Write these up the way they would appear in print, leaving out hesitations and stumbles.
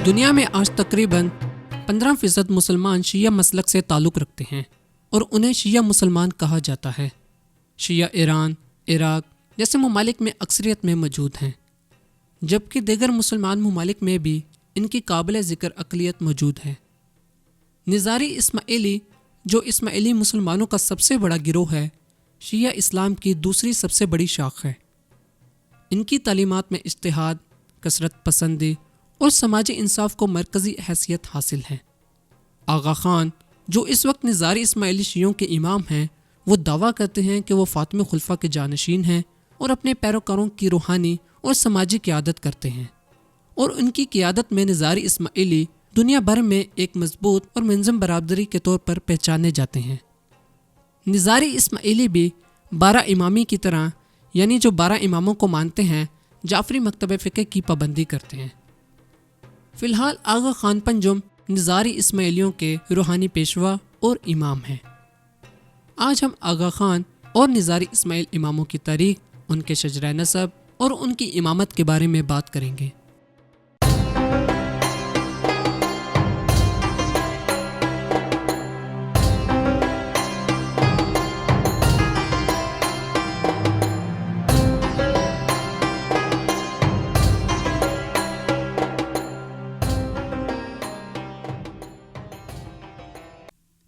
دنیا میں آج تقریباً 15% مسلمان شیعہ مسلک سے تعلق رکھتے ہیں اور انہیں شیعہ مسلمان کہا جاتا ہے۔ شیعہ ایران، عراق جیسے ممالک میں اکثریت میں موجود ہیں، جبکہ دیگر مسلمان ممالک میں بھی ان کی قابل ذکر اقلیت موجود ہے۔ نظاری اسماعیلی، جو اسماعیلی مسلمانوں کا سب سے بڑا گروہ ہے، شیعہ اسلام کی دوسری سب سے بڑی شاخ ہے۔ ان کی تعلیمات میں اجتہاد، کثرت پسندی اور سماجی انصاف کو مرکزی حیثیت حاصل ہے۔ آغا خان، جو اس وقت نظاری اسماعیلی شیعوں کے امام ہیں، وہ دعویٰ کرتے ہیں کہ وہ فاطمی خلفہ کے جانشین ہیں اور اپنے پیروکاروں کی روحانی اور سماجی قیادت کرتے ہیں، اور ان کی قیادت میں نظاری اسماعیلی دنیا بھر میں ایک مضبوط اور منظم برادری کے طور پر پہچانے جاتے ہیں۔ نظاری اسماعیلی بھی 12 امامی کی طرح، یعنی جو 12 اماموں کو مانتے ہیں، جعفری مکتب فقہ کی پابندی کرتے ہیں۔ فی الحال آغا خان پنجم نظاری اسماعیلیوں کے روحانی پیشوا اور امام ہیں۔ آج ہم آغا خان اور نظاری اسماعیل اماموں کی تاریخ، ان کے شجرہ نسب اور ان کی امامت کے بارے میں بات کریں گے۔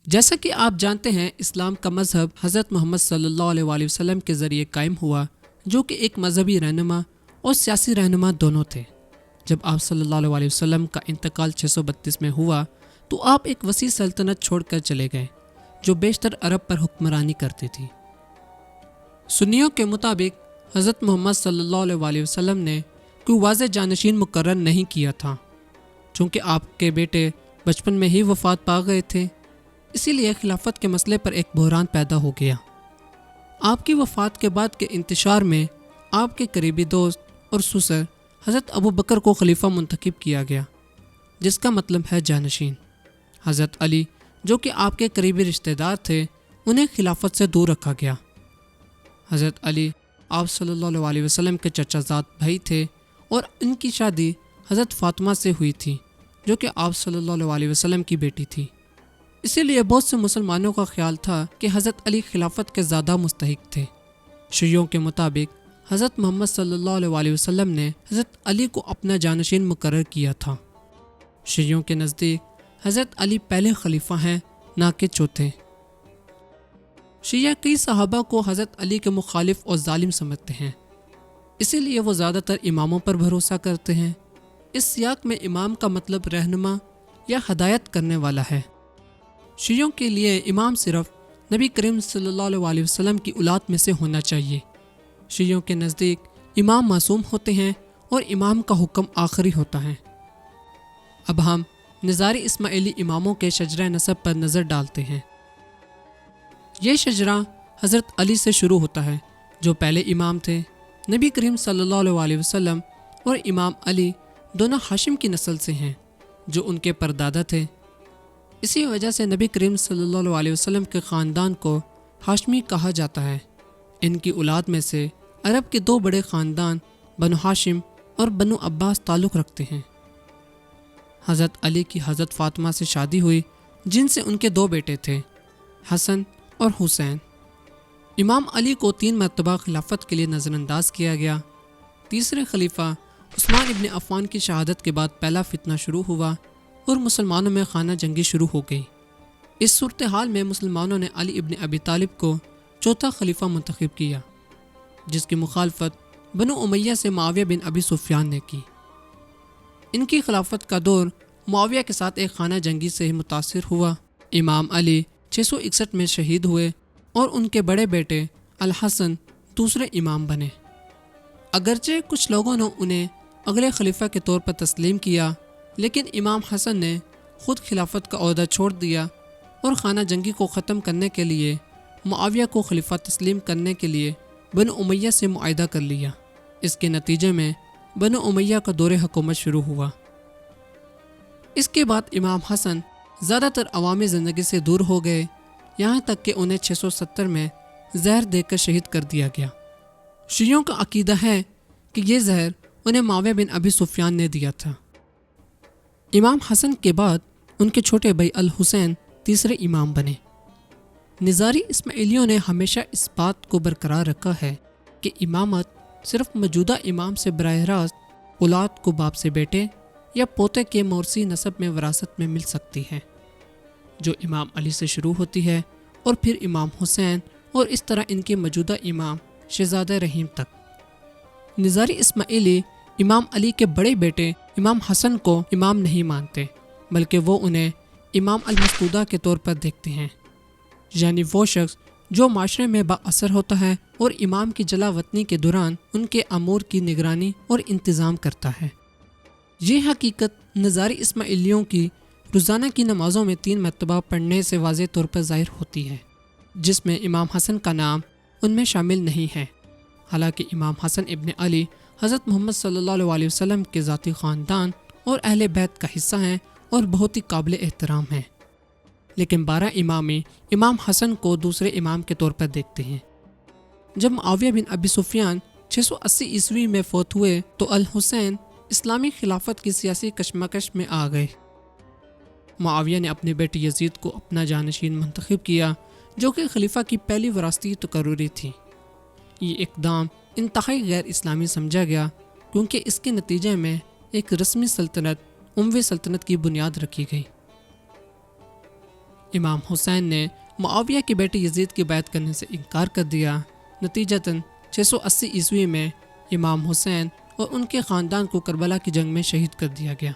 جیسا کہ آپ جانتے ہیں، اسلام کا مذہب حضرت محمد صلی اللہ علیہ وآلہ وسلم کے ذریعے قائم ہوا، جو کہ ایک مذہبی رہنما اور سیاسی رہنما دونوں تھے۔ جب آپ صلی اللہ علیہ وآلہ وسلم کا انتقال 632 میں ہوا تو آپ ایک وسیع سلطنت چھوڑ کر چلے گئے، جو بیشتر عرب پر حکمرانی کرتی تھی۔ سنیوں کے مطابق حضرت محمد صلی اللہ علیہ وآلہ وسلم نے کوئی واضح جانشین مقرر نہیں کیا تھا، چونکہ آپ کے بیٹے بچپن میں ہی وفات پا گئے تھے، اسی لیے خلافت کے مسئلے پر ایک بحران پیدا ہو گیا۔ آپ کی وفات کے بعد کے انتشار میں آپ کے قریبی دوست اور سسر حضرت ابو بکر کو خلیفہ منتخب کیا گیا، جس کا مطلب ہے جانشین۔ حضرت علی، جو کہ آپ کے قریبی رشتہ دار تھے، انہیں خلافت سے دور رکھا گیا۔ حضرت علی آپ صلی اللہ علیہ وسلم کے چچا زاد بھائی تھے اور ان کی شادی حضرت فاطمہ سے ہوئی تھی، جو کہ آپ صلی اللہ علیہ وسلم کی بیٹی تھی۔ اسی لیے بہت سے مسلمانوں کا خیال تھا کہ حضرت علی خلافت کے زیادہ مستحق تھے۔ شیعوں کے مطابق حضرت محمد صلی اللہ علیہ وسلم نے حضرت علی کو اپنا جانشین مقرر کیا تھا۔ شیعوں کے نزدیک حضرت علی پہلے خلیفہ ہیں، نہ کہ چوتھے۔ شیعہ کئی صحابہ کو حضرت علی کے مخالف اور ظالم سمجھتے ہیں، اسی لیے وہ زیادہ تر اماموں پر بھروسہ کرتے ہیں۔ اس سیاق میں امام کا مطلب رہنما یا ہدایت کرنے والا ہے۔ شیعوں کے لیے امام صرف نبی کریم صلی اللہ علیہ وسلم کی اولاد میں سے ہونا چاہیے۔ شیعوں کے نزدیک امام معصوم ہوتے ہیں اور امام کا حکم آخری ہوتا ہے۔ اب ہم نظاری اسماعیلی اماموں کے شجرہ نسب پر نظر ڈالتے ہیں۔ یہ شجرہ حضرت علی سے شروع ہوتا ہے، جو پہلے امام تھے۔ نبی کریم صلی اللہ علیہ وسلم اور امام علی دونوں ہاشم کی نسل سے ہیں، جو ان کے پردادا تھے۔ اسی وجہ سے نبی کریم صلی اللہ علیہ وسلم کے خاندان کو ہاشمی کہا جاتا ہے۔ ان کی اولاد میں سے عرب کے 2 بڑے خاندان بنو ہاشم اور بنو عباس تعلق رکھتے ہیں۔ حضرت علی کی حضرت فاطمہ سے شادی ہوئی، جن سے ان کے 2 بیٹے تھے، حسن اور حسین۔ امام علی کو 3 مرتبہ خلافت کے لیے نظر انداز کیا گیا۔ تیسرے خلیفہ عثمان ابن عفان کی شہادت کے بعد پہلا فتنہ شروع ہوا اور مسلمانوں میں خانہ جنگی شروع ہو گئی۔ اس صورتحال میں مسلمانوں نے علی ابن ابی طالب کو چوتھا خلیفہ منتخب کیا، جس کی مخالفت بنو امیہ سے معاویہ بن ابی سفیان نے کی۔ ان کی خلافت کا دور معاویہ کے ساتھ ایک خانہ جنگی سے ہی متاثر ہوا۔ امام علی 661 میں شہید ہوئے اور ان کے بڑے بیٹے الحسن دوسرے امام بنے۔ اگرچہ کچھ لوگوں نے انہیں اگلے خلیفہ کے طور پر تسلیم کیا، لیکن امام حسن نے خود خلافت کا عہدہ چھوڑ دیا اور خانہ جنگی کو ختم کرنے کے لیے معاویہ کو خلیفہ تسلیم کرنے کے لیے بنو امیہ سے معاہدہ کر لیا۔ اس کے نتیجے میں بنو امیہ کا دور حکومت شروع ہوا۔ اس کے بعد امام حسن زیادہ تر عوامی زندگی سے دور ہو گئے، یہاں تک کہ انہیں 670 میں زہر دے کر شہید کر دیا گیا۔ شیعوں کا عقیدہ ہے کہ یہ زہر انہیں معاویہ بن ابی سفیان نے دیا تھا۔ امام حسن کے بعد ان کے چھوٹے بھائی الحسین تیسرے امام بنے۔ نظاری اسماعیلیوں نے ہمیشہ اس بات کو برقرار رکھا ہے کہ امامت صرف موجودہ امام سے براہ راست اولاد کو باپ سے بیٹے یا پوتے کے موروثی نسب میں وراثت میں مل سکتی ہے، جو امام علی سے شروع ہوتی ہے اور پھر امام حسین اور اس طرح ان کے موجودہ امام شہزادہ رحیم تک۔ نظاری اسماعیلی امام علی کے بڑے بیٹے امام حسن کو امام نہیں مانتے، بلکہ وہ انہیں امام المسعودہ کے طور پر دیکھتے ہیں، یعنی وہ شخص جو معاشرے میں با اثر ہوتا ہے اور امام کی جلا وطنی کے دوران ان کے امور کی نگرانی اور انتظام کرتا ہے۔ یہ حقیقت نظاری اسماعیلیوں کی روزانہ کی نمازوں میں 3 مرتبہ پڑھنے سے واضح طور پر ظاہر ہوتی ہے، جس میں امام حسن کا نام ان میں شامل نہیں ہے، حالانکہ امام حسن ابن علی حضرت محمد صلی اللہ علیہ وسلم کے ذاتی خاندان اور اہل بیت کا حصہ ہیں اور بہت ہی قابل احترام ہیں، لیکن 12 امامی امام حسن کو دوسرے امام کے طور پر دیکھتے ہیں۔ جب معاویہ بن ابی سفیان 680 عیسوی میں فوت ہوئے تو الحسین اسلامی خلافت کی سیاسی کشمکش میں آ گئے۔ معاویہ نے اپنے بیٹے یزید کو اپنا جانشین منتخب کیا، جو کہ خلیفہ کی پہلی وراثتی تقرری تھی۔ یہ اقدام انتہائی غیر اسلامی سمجھا گیا کیونکہ اس کے نتیجے میں ایک رسمی سلطنت اموی سلطنت کی بنیاد رکھی گئی۔ امام حسین نے معاویہ کے بیٹے یزید کی بیعت کرنے سے انکار کر دیا، نتیجتاً 680 عیسوی میں امام حسین اور ان کے خاندان کو کربلا کی جنگ میں شہید کر دیا گیا،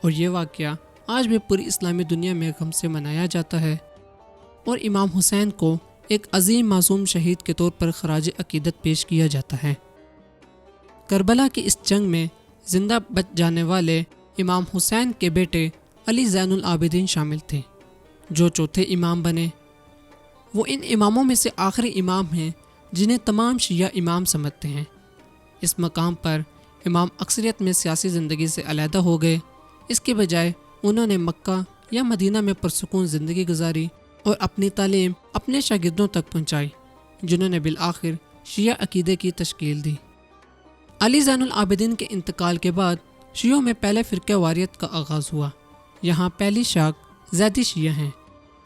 اور یہ واقعہ آج بھی پوری اسلامی دنیا میں غم سے منایا جاتا ہے، اور امام حسین کو ایک عظیم معصوم شہید کے طور پر خراج عقیدت پیش کیا جاتا ہے۔ کربلا کی اس جنگ میں زندہ بچ جانے والے امام حسین کے بیٹے علی زین العابدین شامل تھے، جو چوتھے امام بنے۔ وہ ان اماموں میں سے آخری امام ہیں جنہیں تمام شیعہ امام سمجھتے ہیں۔ اس مقام پر امام اکثریت میں سیاسی زندگی سے علیحدہ ہو گئے، اس کے بجائے انہوں نے مکہ یا مدینہ میں پرسکون زندگی گزاری اور اپنی تعلیم اپنے شاگردوں تک پہنچائی، جنہوں نے بالآخر شیعہ عقیدے کی تشکیل دی۔ علی زین العابدین کے انتقال کے بعد شیعوں میں پہلے فرقہ واریت کا آغاز ہوا۔ یہاں پہلی شاخ زیدی شیعہ ہیں،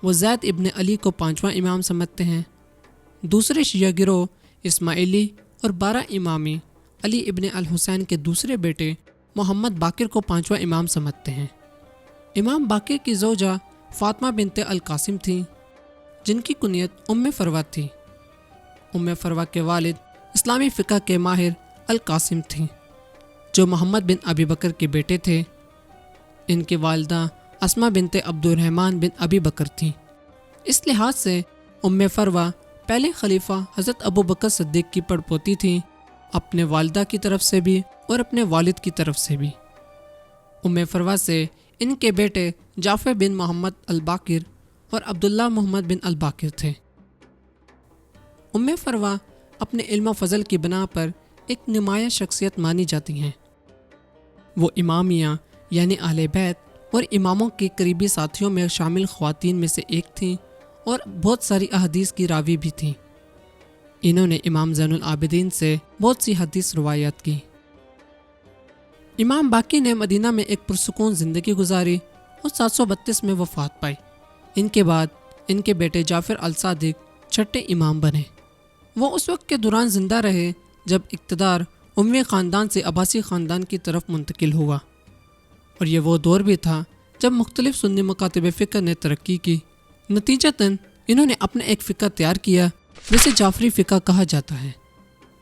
وہ زید ابن علی کو 5واں امام سمجھتے ہیں۔ دوسرے شیعہ گروہ اسماعیلی اور 12 امامی علی ابن الحسین کے دوسرے بیٹے محمد باقر کو 5واں امام سمجھتے ہیں۔ امام باقر کی زوجہ فاطمہ بنت القاسم تھیں، جن کی کنیت ام فروہ تھی۔ ام فروہ کے والد اسلامی فقہ کے ماہر القاسم تھیں، جو محمد بن ابی بکر کے بیٹے تھے۔ ان کی والدہ اسماء بنت عبد الرحمن بن ابی بکر تھیں۔ اس لحاظ سے ام فروہ پہلے خلیفہ حضرت ابو بکر صدیق کی پڑپوتی تھیں، اپنے والدہ کی طرف سے بھی اور اپنے والد کی طرف سے بھی۔ ام فروہ سے ان کے بیٹے جعفر بن محمد الباقر اور عبداللہ محمد بن الباقر تھے۔ ام فروہ اپنے علم و فضل کی بنا پر ایک نمایاں شخصیت مانی جاتی ہیں۔ وہ امامیہ یعنی اہل بیت اور اماموں کے قریبی ساتھیوں میں شامل خواتین میں سے ایک تھیں اور بہت ساری احادیث کی راوی بھی تھیں۔ انہوں نے امام زین العابدین سے بہت سی حدیث روایات کی۔ امام باقر نے مدینہ میں ایک پرسکون زندگی گزاری اور 732 میں وفات پائی۔ ان کے بعد ان کے بیٹے جعفر الصادق چھٹے امام بنے۔ وہ اس وقت کے دوران زندہ رہے جب اقتدار اموی خاندان سے عباسی خاندان کی طرف منتقل ہوا، اور یہ وہ دور بھی تھا جب مختلف سنی مکاتب فقہ نے ترقی کی۔ نتیجتاً انہوں نے اپنا ایک فقہ تیار کیا جسے جعفری فقہ کہا جاتا ہے۔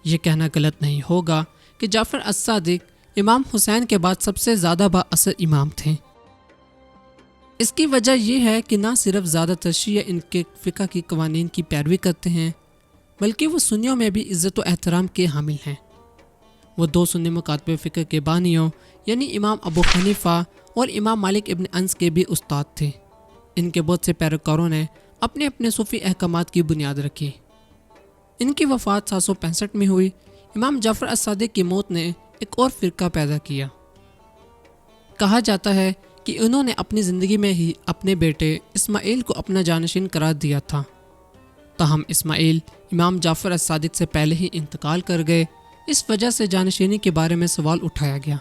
یہ کہنا غلط نہیں ہوگا کہ جعفر الصادق امام حسین کے بعد سب سے زیادہ با اثر امام تھے۔ اس کی وجہ یہ ہے کہ نہ صرف زیادہ تر شیعہ ان کے فقہ کی قوانین کی پیروی کرتے ہیں، بلکہ وہ سنیوں میں بھی عزت و احترام کے حامل ہیں۔ وہ 2 سنی مکاتب فقہ کے بانیوں یعنی امام ابو حنیفہ اور امام مالک ابن انس کے بھی استاد تھے۔ ان کے بہت سے پیروکاروں نے اپنے اپنے صوفی احکامات کی بنیاد رکھی۔ ان کی وفات 765 میں ہوئی۔ امام جعفر الصادق کی موت نے ایک اور فرقہ پیدا کیا۔ کہا جاتا ہے کہ انہوں نے اپنی زندگی میں ہی اپنے بیٹے اسماعیل کو اپنا جانشین قرار دیا تھا، تاہم اسماعیل امام جعفر الصادق سے پہلے ہی انتقال کر گئے۔ اس وجہ سے جانشینی کے بارے میں سوال اٹھایا گیا۔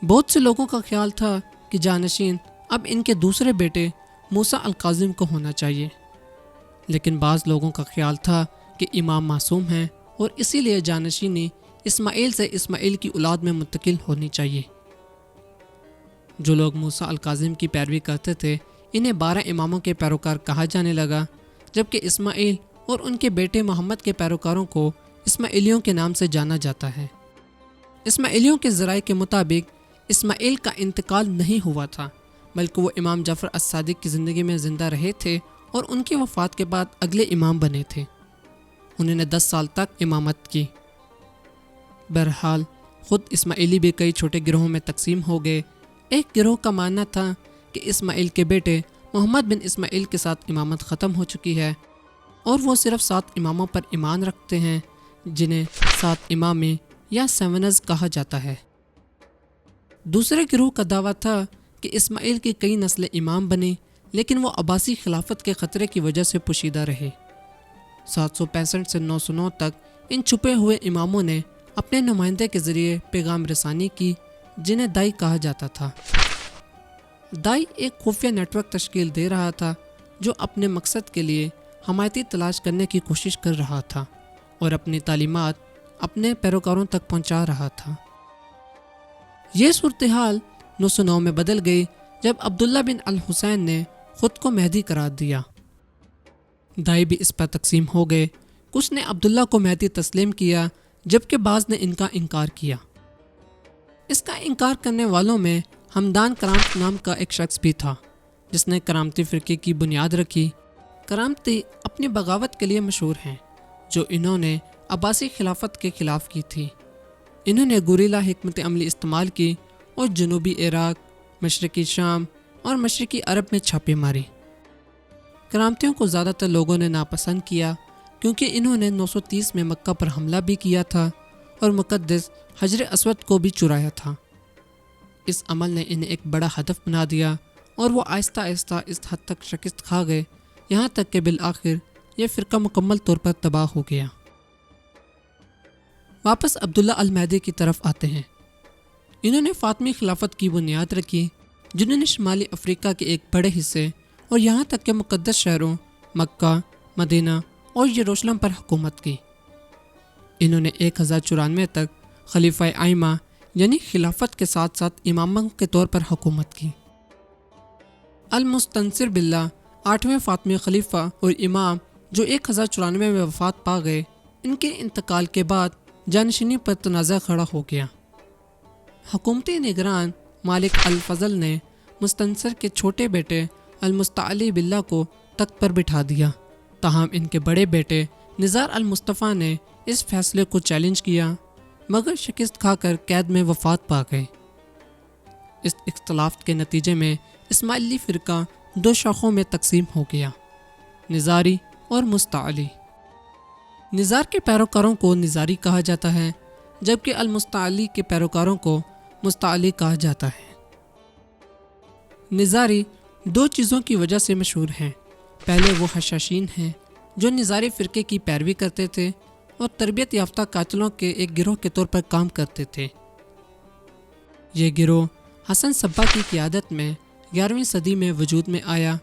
بہت سے لوگوں کا خیال تھا کہ جانشین اب ان کے دوسرے بیٹے موسیٰ الکاظم کو ہونا چاہیے، لیکن بعض لوگوں کا خیال تھا کہ امام معصوم ہیں اور اسی لیے جانشینی اسماعیل سے اسماعیل کی اولاد میں منتقل ہونی چاہیے۔ جو لوگ موسیٰ الکاظم کی پیروی کرتے تھے انہیں 12 اماموں کے پیروکار کہا جانے لگا، جبکہ اسماعیل اور ان کے بیٹے محمد کے پیروکاروں کو اسماعیلیوں کے نام سے جانا جاتا ہے۔ اسماعیلیوں کے ذرائع کے مطابق اسماعیل کا انتقال نہیں ہوا تھا، بلکہ وہ امام جعفر الصادق کی زندگی میں زندہ رہے تھے اور ان کی وفات کے بعد اگلے امام بنے تھے۔ انہوں نے 10 سال تک امامت کی۔ بہرحال خود اسماعیلی بھی کئی چھوٹے گروہوں میں تقسیم ہو گئے۔ ایک گروہ کا ماننا تھا کہ اسماعیل کے بیٹے محمد بن اسماعیل کے ساتھ امامت ختم ہو چکی ہے اور وہ صرف 7 اماموں پر ایمان رکھتے ہیں، جنہیں 7 امامی یا سیونز کہا جاتا ہے۔ دوسرے گروہ کا دعویٰ تھا کہ اسماعیل کی کئی نسلیں امام بنیں، لیکن وہ عباسی خلافت کے خطرے کی وجہ سے پوشیدہ رہے۔ 765 سے 909 تک ان چھپے ہوئے اماموں نے اپنے نمائندے کے ذریعے پیغام رسانی کی، جنہیں دائی کہا جاتا تھا۔ دائی ایک خفیہ نیٹ ورک تشکیل دے رہا تھا جو اپنے مقصد کے لیے حمایتی تلاش کرنے کی کوشش کر رہا تھا اور اپنی تعلیمات اپنے پیروکاروں تک پہنچا رہا تھا۔ یہ صورتحال 909 میں بدل گئی جب عبداللہ بن الحسین نے خود کو مہدی قرار دیا۔ دائی بھی اس پر تقسیم ہو گئے، کچھ نے عبداللہ کو مہدی تسلیم کیا جبکہ بعض نے ان کا انکار کیا۔ اس کا انکار کرنے والوں میں ہمدان کرامت نام کا ایک شخص بھی تھا، جس نے کرامتی فرقے کی بنیاد رکھی۔ کرامتی اپنی بغاوت کے لیے مشہور ہیں، جو انہوں نے عباسی خلافت کے خلاف کی تھی۔ انہوں نے گوریلا حکمت عملی استعمال کی اور جنوبی عراق، مشرقی شام اور مشرقی عرب میں چھاپے ماری۔ کرامتیوں کو زیادہ تر لوگوں نے ناپسند کیا کیونکہ انہوں نے 930 میں مکہ پر حملہ بھی کیا تھا اور مقدس حجر اسود کو بھی چرایا تھا۔ اس عمل نے انہیں ایک بڑا ہدف بنا دیا اور وہ آہستہ آہستہ اس حد تک شکست کھا گئے، یہاں تک کہ بالآخر یہ فرقہ مکمل طور پر تباہ ہو گیا۔ واپس عبداللہ المہدی کی طرف آتے ہیں۔ انہوں نے فاطمی خلافت کی بنیاد رکھی، جنہوں نے شمالی افریقہ کے ایک بڑے حصے اور یہاں تک کہ مقدس شہروں مکہ، مدینہ اور یروشلم پر حکومت کی۔ انہوں نے 1094 تک خلیفہ ائمہ یعنی خلافت کے ساتھ ساتھ اماموں کے طور پر حکومت کی۔ المستنصر باللہ 8ویں فاطمی خلیفہ اور امام جو 1094 میں وفات پا گئے، ان کے انتقال کے بعد جانشینی پر تنازع کھڑا ہو گیا۔ حکومتی نگران مالک الفضل نے مستنصر کے چھوٹے بیٹے المستعلی باللہ کو تخت پر بٹھا دیا، تاہم ان کے بڑے بیٹے نزار المصطفیٰ نے اس فیصلے کو چیلنج کیا مگر شکست کھا کر قید میں وفات پا گئے۔ اس اختلاف کے نتیجے میں اسماعیلی فرقہ 2 شاخوں میں تقسیم ہو گیا، نزاری اور مستعلی۔ نزار کے پیروکاروں کو نزاری کہا جاتا ہے جبکہ المستعلی کے پیروکاروں کو مستعلی کہا جاتا ہے۔ نزاری 2 چیزوں کی وجہ سے مشہور ہیں۔ پہلے وہ حشاشین ہیں جو نزاری فرقے کی پیروی کرتے تھے اور تربیت یافتہ قاتلوں کے ایک گروہ کے طور پر کام کرتے تھے۔ یہ گروہ حسن صبا کی قیادت میں 11ویں صدی میں وجود میں آیا،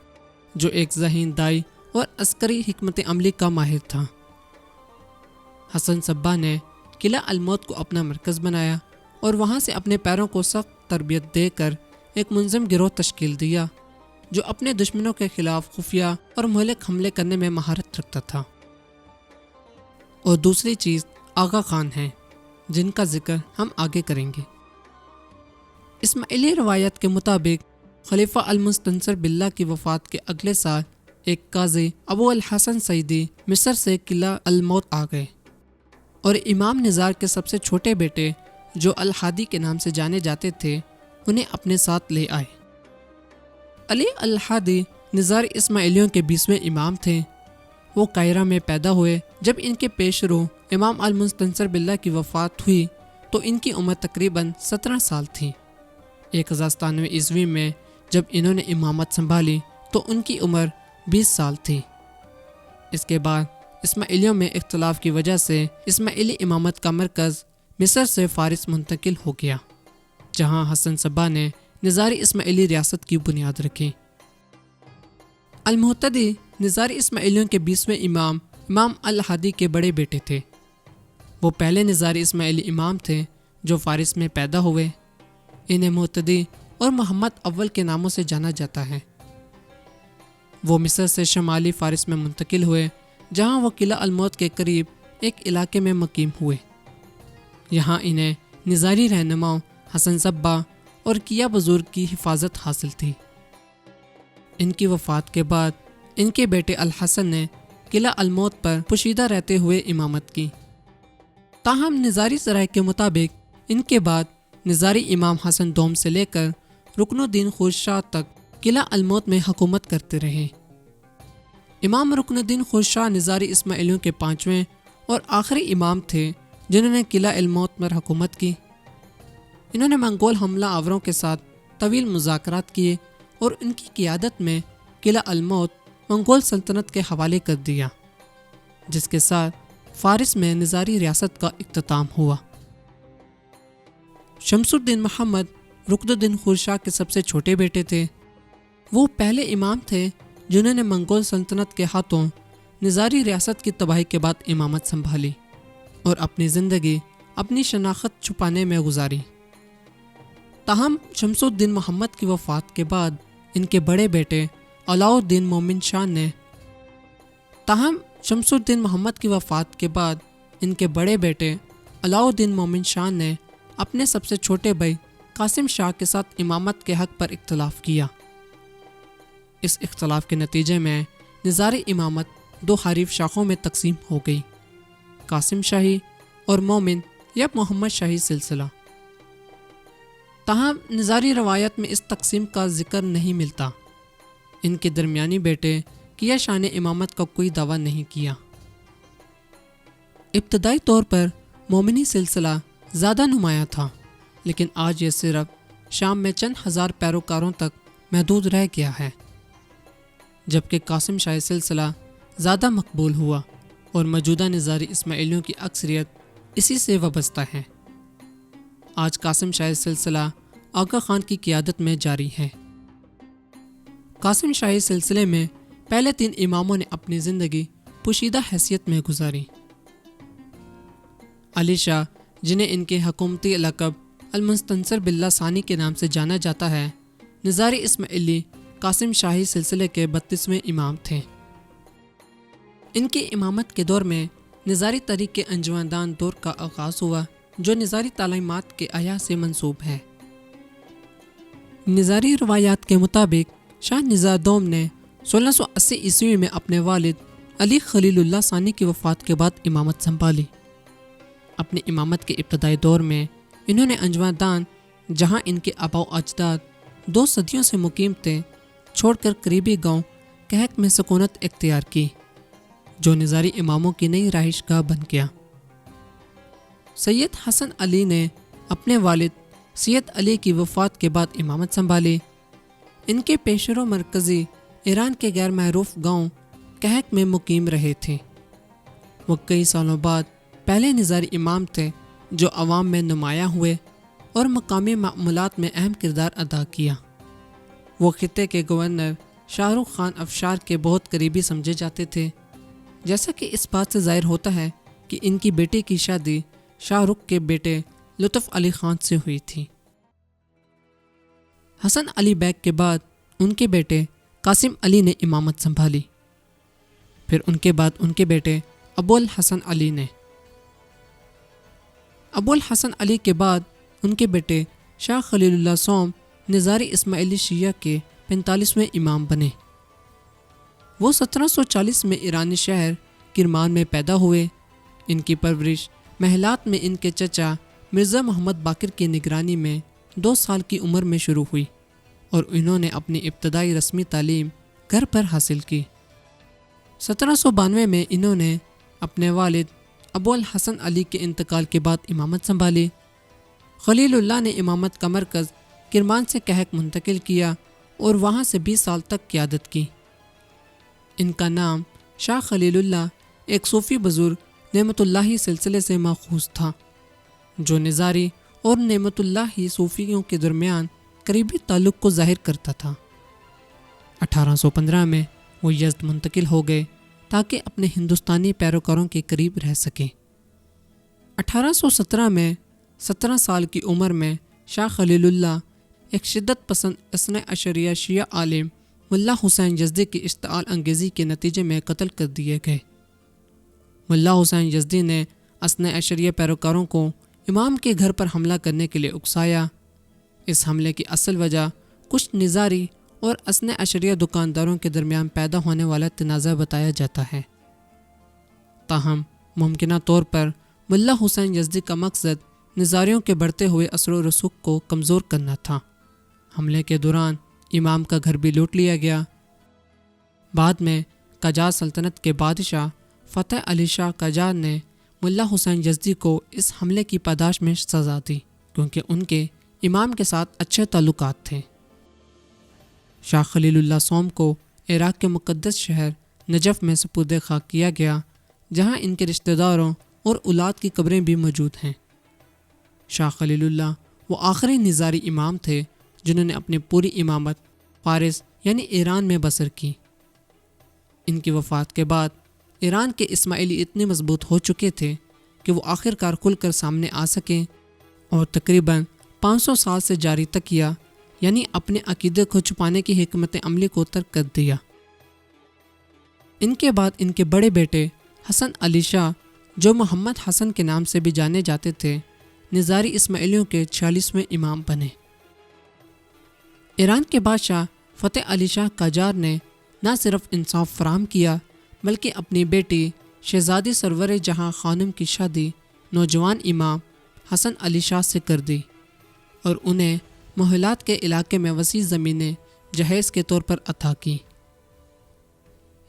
جو ایک ذہین دائی اور عسکری حکمت عملی کا ماہر تھا۔ حسن صبا نے قلعہ الموت کو اپنا مرکز بنایا اور وہاں سے اپنے پیروں کو سخت تربیت دے کر ایک منظم گروہ تشکیل دیا جو اپنے دشمنوں کے خلاف خفیہ اور مہلک حملے کرنے میں مہارت رکھتا تھا۔ اور دوسری چیز آغا خان ہیں، جن کا ذکر ہم آگے کریں گے۔ اسماعیلی روایت کے مطابق خلیفہ المستنصر باللہ کی وفات کے اگلے سال ایک قاضی ابو الحسن سعیدی مصر سے قلعہ الموت آ گئے اور امام نزار کے سب سے چھوٹے بیٹے جو الحادی کے نام سے جانے جاتے تھے انہیں اپنے ساتھ لے آئے۔ علی الحادی نزار اسماعیلیوں کے 20ویں امام تھے۔ وہ قاہرہ میں پیدا ہوئے۔ جب ان کے پیش رو امام المستنصر باللہ کی وفات ہوئی تو ان کی عمر تقریباً 17 سال تھی۔ 1097 عیسوی میں جب انہوں نے امامت سنبھالی تو ان کی عمر 20 سال تھی۔ اس کے بعد اسماعیلیوں میں اختلاف کی وجہ سے اسماعیلی امامت کا مرکز مصر سے فارس منتقل ہو گیا۔ جہاں حسن صبا نے نظاری اسماعیلی ریاست کی بنیاد رکھی۔ المحتدی نظاری اسماعیلیوں کے 20ویں امام الہادی کے بڑے بیٹے تھے۔ وہ پہلے نظاری اسماعیلی امام تھے جو فارس میں پیدا ہوئے۔ انہیں محتدی اور محمد اول کے ناموں سے جانا جاتا ہے۔ وہ مصر سے شمالی فارس میں منتقل ہوئے، جہاں وہ قلعہ الموت کے قریب ایک علاقے میں مقیم ہوئے۔ یہاں انہیں نظاری رہنماؤں حسن صبا اور کیا بزرگ کی حفاظت حاصل تھی۔ ان کی وفات کے بعد ان کے بیٹے الحسن نے قلعہ الموت پر پوشیدہ رہتے ہوئے امامت کی۔ تاہم نظاری ذرائع کے مطابق ان کے بعد نظاری امام حسن دوم سے لے کر رکن الدین خورشاہ تک قلعہ الموت میں حکومت کرتے رہے۔ امام رکن الدین خورشاہ نظاری اسماعیلیوں کے 5ویں اور آخری امام تھے جنہوں نے قلعہ الموت پر حکومت کی۔ انہوں نے منگول حملہ آوروں کے ساتھ طویل مذاکرات کیے اور ان کی قیادت میں قلعہ الموت منگول سلطنت کے حوالے کر دیا، جس کے ساتھ فارس میں نظاری ریاست کا اختتام ہوا۔ شمس الدین محمد رکن الدین خورشاہ کے سب سے چھوٹے بیٹے تھے۔ وہ پہلے امام تھے جنہوں نے منگول سلطنت کے ہاتھوں نظاری ریاست کی تباہی کے بعد امامت سنبھالی اور اپنی زندگی اپنی شناخت چھپانے میں گزاری۔ تاہم شمس الدین محمد کی وفات کے بعد ان کے بڑے بیٹے علاؤ الدین مومن شاہ نے اپنے سب سے چھوٹے بھائی قاسم شاہ کے ساتھ امامت کے حق پر اختلاف کیا۔ اس اختلاف کے نتیجے میں نظاری امامت 2 حریف شاخوں میں تقسیم ہو گئی، قاسم شاہی اور مومن یا محمد شاہی سلسلہ۔ تاہم نظاری روایت میں اس تقسیم کا ذکر نہیں ملتا۔ ان کے درمیانی بیٹے کیا شاہ نے امامت کا کوئی دعویٰ نہیں کیا۔ ابتدائی طور پر مومنی سلسلہ زیادہ نمایاں تھا، لیکن آج یہ صرف شام میں چند ہزار پیروکاروں تک محدود رہ گیا ہے، جبکہ قاسم شاہی سلسلہ زیادہ مقبول ہوا اور موجودہ نظاری اسماعیلیوں کی اکثریت اسی سے وابستہ ہے۔ آج قاسم شاہی سلسلہ آغا خان کی قیادت میں جاری ہے۔ قاسم شاہی سلسلے میں پہلے 3 اماموں نے اپنی زندگی پوشیدہ حیثیت میں گزاری۔ علی شاہ، جنہیں ان کے حکومتی لقب المستنصر باللہ ثانی کے نام سے جانا جاتا ہے، نظاری اسماعیلی قاسم شاہی سلسلے کے 32ویں امام تھے۔ ان کی امامت کے دور میں نظاری طریق کے انجمن دور کا آغاز ہوا، جو نظاری تعلیمات کے احیاء سے منسوب ہے۔ نظاری روایات کے مطابق شاہ نظار دوم نے 1680 عیسوی میں اپنے والد علی خلیل اللہ ثانی کی وفات کے بعد امامت سنبھالی۔ اپنی امامت کے ابتدائی دور میں انہوں نے انجمن دان، جہاں ان کے آباء و اجداد 2 صدیوں سے مقیم تھے، چھوڑ کر قریبی گاؤں کہک میں سکونت اختیار کی، جو نظاری اماموں کی نئی رہائش گاہ بن گیا۔ سید حسن علی نے اپنے والد سید علی کی وفات کے بعد امامت سنبھالی۔ ان کے پیشرو مرکزی ایران کے غیر معروف گاؤں کہک میں مقیم رہے تھے۔ وہ کئی سالوں بعد پہلے نظاری امام تھے جو عوام میں نمایاں ہوئے اور مقامی معاملات میں اہم کردار ادا کیا۔ وہ خطے کے گورنر شاہ رخ خان افشار کے بہت قریبی سمجھے جاتے تھے، جیسا کہ اس بات سے ظاہر ہوتا ہے کہ ان کی بیٹی کی شادی شاہ رخ کے بیٹے لطف علی خان سے ہوئی تھی۔ حسن علی بیگ کے بعد ان کے بیٹے قاسم علی نے امامت سنبھالی، پھر ان کے بعد ان کے بیٹے ابو الحسن علی نے۔ ابو الحسن علی کے بعد ان کے بیٹے شاہ خلیل اللہ سوم نظاری اسماعیلی شیعہ کے 45ویں امام بنے۔ وہ 1740 میں ایرانی شہر کرمان میں پیدا ہوئے۔ ان کی پرورش محلات میں ان کے چچا مرزا محمد باقر کی نگرانی میں 2 سال کی عمر میں شروع ہوئی اور انہوں نے اپنی ابتدائی رسمی تعلیم گھر پر حاصل کی۔ 1792 میں انہوں نے اپنے والد ابو الحسن علی کے انتقال کے بعد امامت سنبھالی۔ خلیل اللہ نے امامت کا مرکز کرمان سے کہک منتقل کیا اور وہاں سے 20 سال تک قیادت کی۔ ان کا نام شاہ خلیل اللہ ایک صوفی بزرگ نعمت اللہ سلسلے سے ماخوذ تھا، جو نظاری اور نعمت اللہ صوفیوں کے درمیان قریبی تعلق کو ظاہر کرتا تھا۔ 1815 میں وہ یزد منتقل ہو گئے تاکہ اپنے ہندوستانی پیروکاروں کے قریب رہ سکیں۔ 1817 میں 17 سال کی عمر میں شاہ خلیل اللہ ایک شدت پسند اثنی عشریہ شیعہ عالم ملا حسین یزدی کی اشتعال انگیزی کے نتیجے میں قتل کر دیے گئے۔ ملا حسین یزدی نے اثنی عشریہ پیروکاروں کو امام کے گھر پر حملہ کرنے کے لیے اکسایا۔ اس حملے کی اصل وجہ کچھ نظاری اور اثنی عشریہ دکانداروں کے درمیان پیدا ہونے والا تنازع بتایا جاتا ہے۔ تاہم ممکنہ طور پر ملا حسین یزدی کا مقصد نظاریوں کے بڑھتے ہوئے اثر و رسوخ کو کمزور کرنا تھا۔ حملے کے دوران امام کا گھر بھی لوٹ لیا گیا۔ بعد میں قاجار سلطنت کے بادشاہ فتح علی شاہ قاجار نے ملا حسین یزدی کو اس حملے کی پاداش میں سزا دی کیونکہ ان کے امام کے ساتھ اچھے تعلقات تھے۔ شاہ خلیل اللہ سوم کو عراق کے مقدس شہر نجف میں سپرد خاک کیا گیا، جہاں ان کے رشتہ داروں اور اولاد کی قبریں بھی موجود ہیں۔ شاہ خلیل اللہ وہ آخری نظاری امام تھے جنہوں نے اپنی پوری امامت فارس یعنی ایران میں بسر کی۔ ان کی وفات کے بعد ایران کے اسماعیلی اتنے مضبوط ہو چکے تھے کہ وہ آخر کار کھل کر سامنے آ سکیں اور تقریباً 500 سال سے جاری تکیہ یعنی اپنے عقیدے کو چھپانے کی حکمت عملی کو ترک کر دیا۔ ان کے بعد ان کے بڑے بیٹے حسن علی شاہ، جو محمد حسن کے نام سے بھی جانے جاتے تھے، نظاری اسماعیلیوں کے 46ویں امام بنے۔ ایران کے بادشاہ فتح علی شاہ قاجار نے نہ صرف انصاف فراہم کیا بلکہ اپنی بیٹی شہزادی سرور جہاں خانم کی شادی نوجوان امام حسن علی شاہ سے کر دی اور انہیں محلات کے علاقے میں وسیع زمینیں جہیز کے طور پر عطا کی۔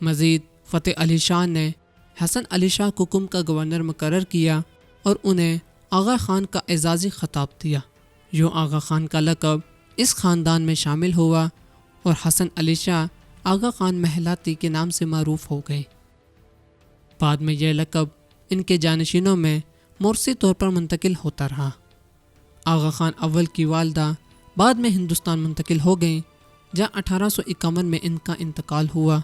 مزید فتح علی شاہ نے حسن علی شاہ کو قم کا گورنر مقرر کیا اور انہیں آغا خان کا اعزازی خطاب دیا۔ یوں آغا خان کا لقب اس خاندان میں شامل ہوا اور حسن علی شاہ آغا خان محلاتی کے نام سے معروف ہو گئے۔ بعد میں یہ لقب ان کے جانشینوں میں موروثی طور پر منتقل ہوتا رہا۔ آغا خان اول کی والدہ بعد میں ہندوستان منتقل ہو گئیں، جہاں 1851 میں ان کا انتقال ہوا۔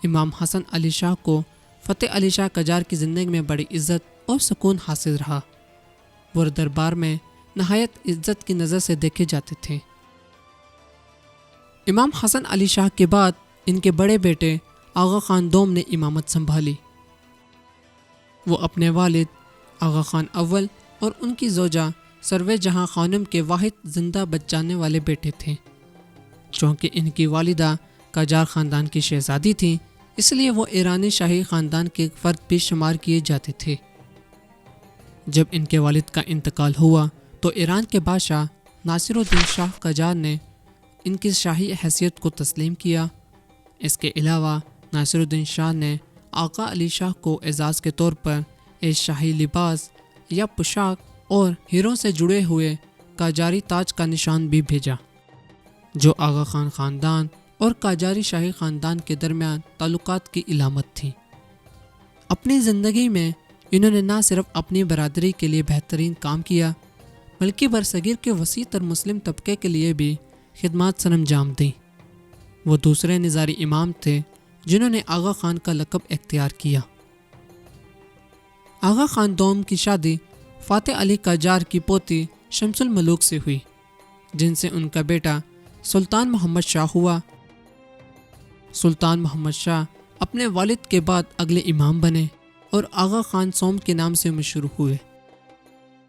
امام حسن علی شاہ کو فتح علی شاہ قاجار کی زندگی میں بڑی عزت اور سکون حاصل رہا۔ وہ دربار میں نہایت عزت کی نظر سے دیکھے جاتے تھے۔ امام حسن علی شاہ کے بعد ان کے بڑے بیٹے آغا خان دوم نے امامت سنبھالی۔ وہ اپنے والد آغا خان اول اور ان کی زوجہ سروے جہاں خانم کے واحد زندہ بچ جانے والے بیٹے تھے۔ چونکہ ان کی والدہ قاجار خاندان کی شہزادی تھیں، اس لیے وہ ایرانی شاہی خاندان کے فرد بھی شمار کیے جاتے تھے۔ جب ان کے والد کا انتقال ہوا تو ایران کے بادشاہ ناصر الدین شاہ قاجار نے ان کی شاہی حیثیت کو تسلیم کیا۔ اس کے علاوہ ناصر الدین شاہ نے آقا علی شاہ کو اعزاز کے طور پر ایک شاہی لباس یا پوشاک اور ہیروں سے جڑے ہوئے قاجاری تاج کا نشان بھی بھیجا، جو آغا خان خاندان اور قاجاری شاہی خاندان کے درمیان تعلقات کی علامت تھی۔ اپنی زندگی میں انہوں نے نہ صرف اپنی برادری کے لیے بہترین کام کیا بلکہ برصغیر کے وسیع تر مسلم طبقے کے لیے بھی خدمات سر انجام دیں۔ وہ دوسرے نظاری امام تھے جنہوں نے آغا خان کا لقب اختیار کیا۔ آغا خان دوم کی شادی فاتح علی قاجار کی پوتی شمس الملوک سے ہوئی، جن سے ان کا بیٹا سلطان محمد شاہ ہوا۔ سلطان محمد شاہ اپنے والد کے بعد اگلے امام بنے اور آغا خان سوم کے نام سے مشہور ہوئے۔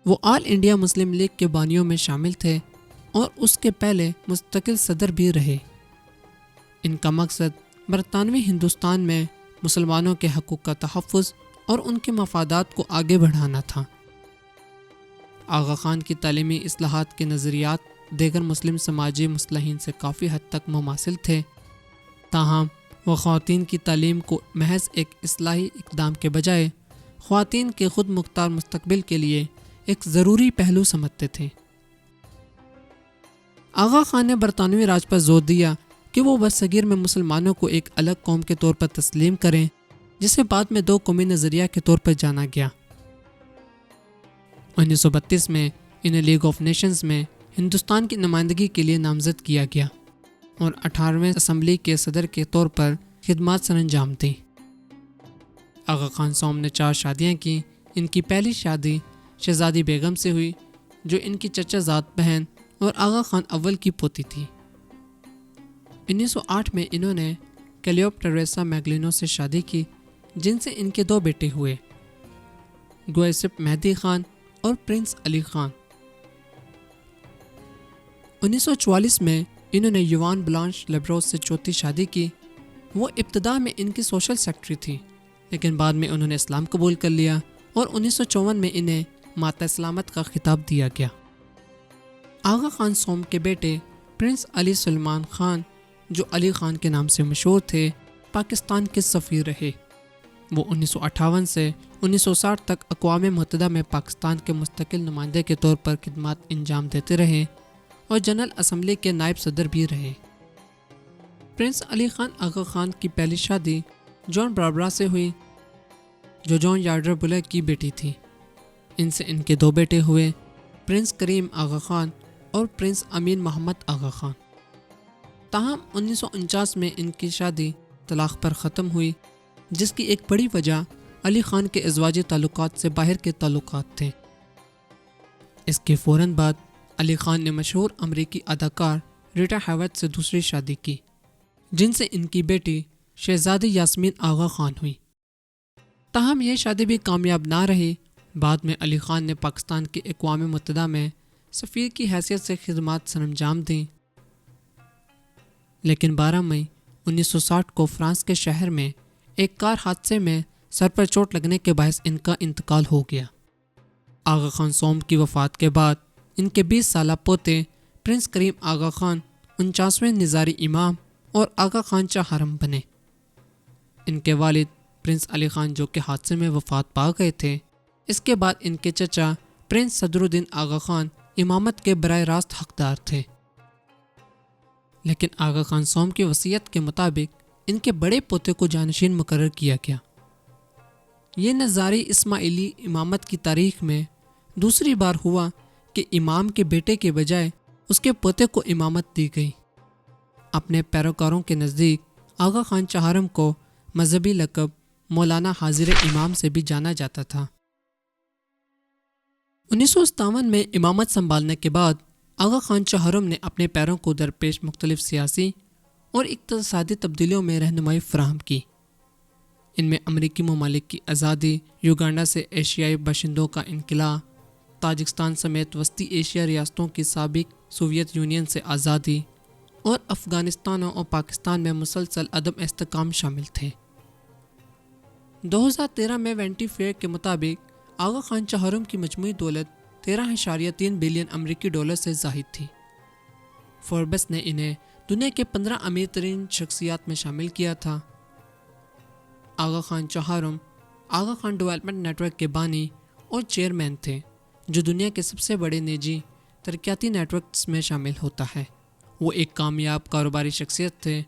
وہ آل انڈیا مسلم لیگ کے بانیوں میں شامل تھے اور اس کے پہلے مستقل صدر بھی رہے۔ ان کا مقصد برطانوی ہندوستان میں مسلمانوں کے حقوق کا تحفظ اور ان کے مفادات کو آگے بڑھانا تھا۔ آغا خان کی تعلیمی اصلاحات کے نظریات دیگر مسلم سماجی مصلحین سے کافی حد تک مماثل تھے، تاہم وہ خواتین کی تعلیم کو محض ایک اصلاحی اقدام کے بجائے خواتین کے خود مختار مستقبل کے لیے ایک ضروری پہلو سمجھتے تھے۔ آغا خان نے برطانوی راج پر زور دیا کہ وہ برصغیر میں مسلمانوں کو ایک الگ قوم کے طور پر تسلیم کریں، جسے بعد میں دو قومی نظریہ کے طور پر جانا گیا۔ 1932 میں انہیں لیگ آف نیشنز میں ہندوستان کی نمائندگی کے لیے نامزد کیا گیا اور 18ویں اسمبلی کے صدر کے طور پر خدمات سر انجام دیں۔ آغا خان سوم نے 4 شادیاں کیں۔ ان کی پہلی شادی شہزادی بیگم سے ہوئی جو ان کی چچا زاد بہن اور آغا خان اول کی پوتی تھی۔ 1908 میں انہوں نے کلیوپٹریسا میگلینو سے شادی کی جن سے ان کے 2 بیٹے ہوئے، گوئسپ مہدی خان اور پرنس علی خان۔ 1944 میں انہوں نے یوان بلانش لیبروز سے 4تھی شادی کی۔ وہ ابتدا میں ان کی سوشل سیکرٹری تھی لیکن بعد میں انہوں نے اسلام قبول کر لیا اور 1954 میں انہیں ماتا اسلامت کا خطاب دیا گیا۔ آغا خان سوم کے بیٹے پرنس علی سلمان خان جو علی خان کے نام سے مشہور تھے پاکستان کے سفیر رہے۔ وہ 1958 سے 1960 تک اقوام متحدہ میں پاکستان کے مستقل نمائندے کے طور پر خدمات انجام دیتے رہے اور جنرل اسمبلی کے نائب صدر بھی رہے۔ پرنس علی خان آغا خان کی پہلی شادی جان برابرا سے ہوئی جو جان یارڈر بلر کی بیٹی تھی۔ ان سے ان کے 2 بیٹے ہوئے، پرنس کریم آغا خان اور پرنس امین محمد آغا خان۔ تاہم 1949 میں ان کی شادی طلاق پر ختم ہوئی جس کی ایک بڑی وجہ علی خان کے ازواجی تعلقات سے باہر کے تعلقات تھے۔ اس کے فوراً بعد علی خان نے مشہور امریکی اداکار ریٹا ہیوت سے دوسری شادی کی جن سے ان کی بیٹی شہزادی یاسمین آغا خان ہوئی۔ تاہم یہ شادی بھی کامیاب نہ رہی۔ بعد میں علی خان نے پاکستان کی اقوام متحدہ میں سفیر کی حیثیت سے خدمات سر انجام دیں، لیکن 12 مئی 1960 کو فرانس کے شہر میں ایک کار حادثے میں سر پر چوٹ لگنے کے باعث ان کا انتقال ہو گیا۔ آغا خان سوم کی وفات کے بعد ان کے 20 سالہ پوتے پرنس کریم آغا خان 49ویں نظاری امام اور آغا خان چا حرم بنے۔ ان کے والد پرنس علی خان جو کہ حادثے میں وفات پا گئے تھے، اس کے بعد ان کے چچا پرنس صدر الدین آغا خان امامت کے براہ راست حقدار تھے، لیکن آغا خان سوم کی وصیت کے مطابق ان کے بڑے پوتے کو جانشین مقرر کیا گیا۔ یہ نظاری اسماعیلی امامت کی تاریخ میں دوسری بار ہوا کہ امام کے بیٹے کے بجائے اس کے پوتے کو امامت دی گئی۔ اپنے پیروکاروں کے نزدیک آغا خان چہارم کو مذہبی لقب مولانا حاضر امام سے بھی جانا جاتا تھا۔ 1957 میں امامت سنبھالنے کے بعد آغا خان چہارم نے اپنے پیروں کو درپیش مختلف سیاسی اور اقتصادی تبدیلیوں میں رہنمائی فراہم کی۔ ان میں امریکی ممالک کی آزادی، یوگانڈا سے ایشیائی باشندوں کا انخلا، تاجکستان سمیت وسطی ایشیا ریاستوں کی سابق سوویت یونین سے آزادی اور افغانستان اور پاکستان میں مسلسل عدم استحکام شامل تھے۔ 2013 میں وینٹی فیئر کے مطابق آغا خان چہارم کی مجموعی دولت 13.3 بلین امریکی ڈالر سے زائد تھی۔ فوربس نے انہیں دنیا کے 15 امیر ترین شخصیات میں شامل کیا تھا۔ آغا خان چہارم آغا خان ڈیولپمنٹ نیٹ ورک کے بانی اور چیئرمین تھے جو دنیا کے سب سے بڑے نجی ترقیاتی نیٹ ورکس میں شامل ہوتا ہے۔ وہ ایک کامیاب کاروباری شخصیت تھے۔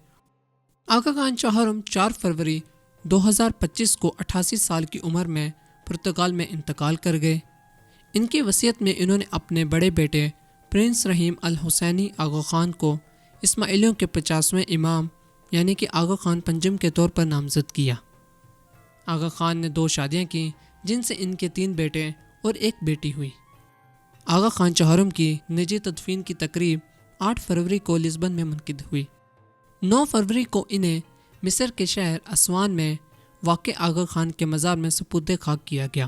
آغا خان چہارم 4 فروری 2025 کو 88 سال کی عمر میں پرتگال میں انتقال کر گئے۔ ان کی وصیت میں انہوں نے اپنے بڑے بیٹے پرنس رحیم الحسینی آغا خان کو اسماعیلیوں کے 50ویں امام یعنی کہ آغا خان پنجم کے طور پر نامزد کیا۔ آغا خان نے 2 شادیاں کیں جن سے ان کے 3 بیٹے اور 1 بیٹی ہوئی۔ آغا خان چہارم کی نجی تدفین کی تقریب 8 فروری کو لسبن میں منعقد ہوئی۔ 9 فروری کو انہیں مصر کے شہر اسوان میں واقع آغا خان کے مزار میں سپرد خاک کیا گیا،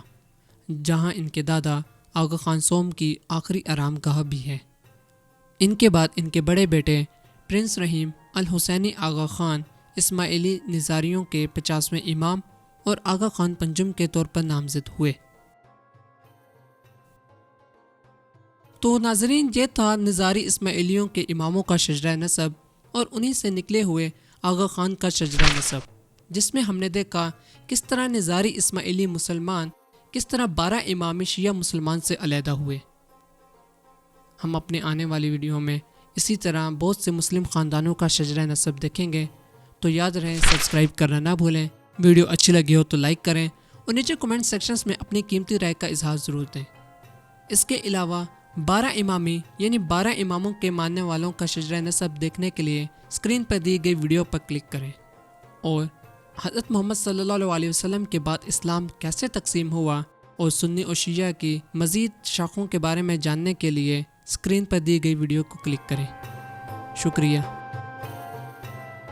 جہاں ان کے دادا آغا خان سوم کی آخری آرام گاہ بھی ہے۔ ان کے بعد ان کے بڑے بیٹے پرنس رحیم الحسینی آغا خان اسماعیلی نظاریوں کے 50ویں امام اور آغا خان پنجم کے طور پر نامزد ہوئے۔ تو ناظرین، یہ تھا نظاری اسماعیلیوں کے اماموں کا شجرہ نسب اور انہی سے نکلے ہوئے آغا خان کا شجرہ نسب، جس میں ہم نے دیکھا کس طرح نظاری اسماعیلی مسلمان کس طرح 12 امامی شیعہ مسلمان سے علیحدہ ہوئے۔ ہم اپنے آنے والی ویڈیو میں اسی طرح بہت سے مسلم خاندانوں کا شجرہ نسب دیکھیں گے، تو یاد رہیں سبسکرائب کرنا نہ بھولیں۔ ویڈیو اچھی لگی ہو تو لائک کریں اور نیچے کمنٹ سیکشنز میں اپنی قیمتی رائے کا اظہار ضرور دیں۔ اس کے علاوہ 12 امامی یعنی 12 اماموں کے ماننے والوں کا شجرہ نسب دیکھنے کے لیے اسکرین پر دی گئی ویڈیو پر کلک کریں، اور حضرت محمد صلی اللہ علیہ وسلم کے بعد اسلام کیسے تقسیم ہوا اور سنی اور شیعہ کی مزید شاخوں کے بارے میں جاننے کے لیے اسکرین پر دی گئی ویڈیو کو کلک کریں۔ شکریہ۔